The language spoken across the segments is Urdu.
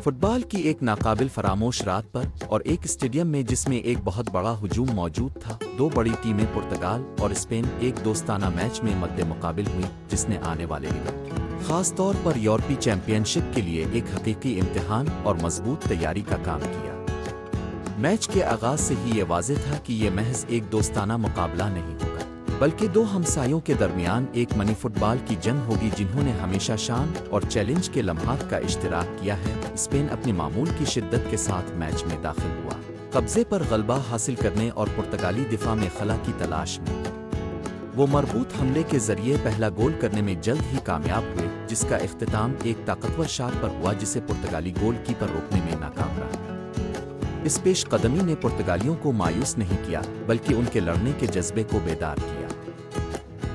فٹ بال کی ایک ناقابل فراموش رات پر اور ایک اسٹیڈیم میں جس میں ایک بہت بڑا ہجوم موجود تھا، دو بڑی ٹیمیں پرتگال اور اسپین ایک دوستانہ میچ میں مد مقابل ہوئی جس نے آنے والے ایونٹ، خاص طور پر یورپی چیمپئن شپ کے لیے ایک حقیقی امتحان اور مضبوط تیاری کا کام کیا۔ میچ کے آغاز سے ہی یہ واضح تھا کہ یہ محض ایک دوستانہ مقابلہ نہیں ہوگا، بلکہ دو ہمسایوں کے درمیان ایک منی فٹ بال کی جنگ ہوگی جنہوں نے ہمیشہ شان اور چیلنج کے لمحات کا اشتراک کیا ہے۔ اسپین اپنی معمول کی شدت کے ساتھ میچ میں داخل ہوا، قبضے پر غلبہ حاصل کرنے اور پرتگالی دفاع میں خلا کی تلاش میں۔ وہ مربوط حملے کے ذریعے پہلا گول کرنے میں جلد ہی کامیاب ہوئے، جس کا اختتام ایک طاقتور شاٹ پر ہوا جسے پرتگالی گول کیپر روکنے میں ناکام رہا۔ اس پیش قدمی نے پرتگالیوں کو مایوس نہیں کیا بلکہ ان کے لڑنے کے جذبے کو بیدار کیا۔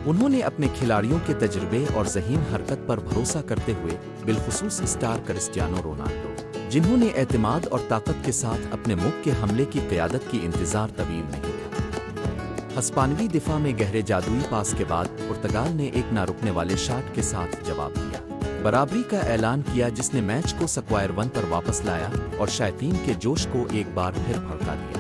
انہوں نے اپنے کھلاڑیوں کے تجربے اور ذہین حرکت پر بھروسہ کرتے ہوئے، بالخصوص اسٹار کرسٹیانو رونالڈو، جنہوں نے اعتماد اور طاقت کے ساتھ اپنے ملک کے حملے کی قیادت کی، انتظار طویل نہیں تھا۔ ہسپانوی دفاع میں گہرے جادوئی پاس کے بعد پرتگال نے ایک نہ رکنے والے شاٹ کے ساتھ جواب دیا، برابری کا اعلان کیا جس نے میچ کو سکوائر ون پر واپس لایا اور شائقین کے جوش کو ایک بار پھر بھڑکا دیا۔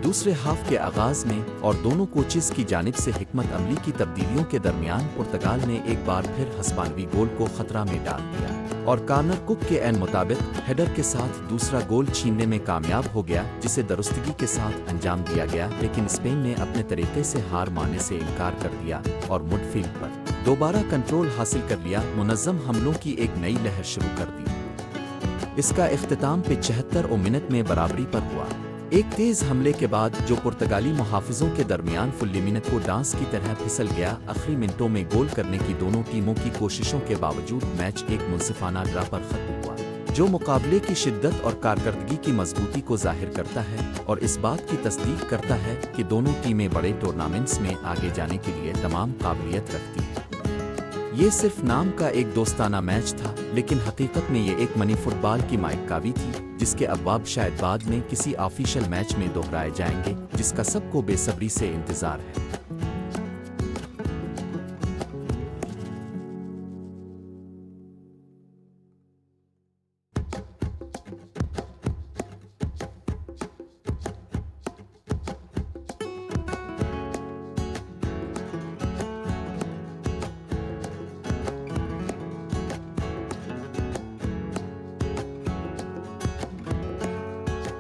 دوسرے ہاف کے آغاز میں اور دونوں کوچز کی جانب سے حکمت عملی کی تبدیلیوں کے درمیان پرتگال نے ایک بار پھر ہسپانوی گول کو خطرہ میں ڈال دیا اور کارنر کک کے عین مطابق ہیڈر کے ساتھ دوسرا گول چھیننے میں کامیاب ہو گیا جسے درستگی کے ساتھ انجام دیا گیا، لیکن اسپین نے اپنے طریقے سے ہار ماننے سے انکار کر دیا اور مڈ فیلڈ پر دوبارہ کنٹرول حاصل کر لیا، منظم حملوں کی ایک نئی لہر شروع کر دی۔ اس کا اختتام 75 منٹ میں برابری پر ہوا، ایک تیز حملے کے بعد جو پرتگالی محافظوں کے درمیان فلی منٹ کو ڈانس کی طرح پھسل گیا۔ آخری منٹوں میں گول کرنے کی دونوں ٹیموں کی کوششوں کے باوجود میچ ایک منصفانہ ڈرا پر ختم ہوا، جو مقابلے کی شدت اور کارکردگی کی مضبوطی کو ظاہر کرتا ہے اور اس بات کی تصدیق کرتا ہے کہ دونوں ٹیمیں بڑے ٹورنامنٹس میں آگے جانے کے لیے تمام قابلیت رکھتی ہیں۔ یہ صرف نام کا ایک دوستانہ میچ تھا، لیکن حقیقت میں یہ ایک منی فٹ بال کی مائک کاوی تھی جس کے ابواب شاید بعد میں کسی آفیشل میچ میں دہرائے جائیں گے، جس کا سب کو بے صبری سے انتظار ہے۔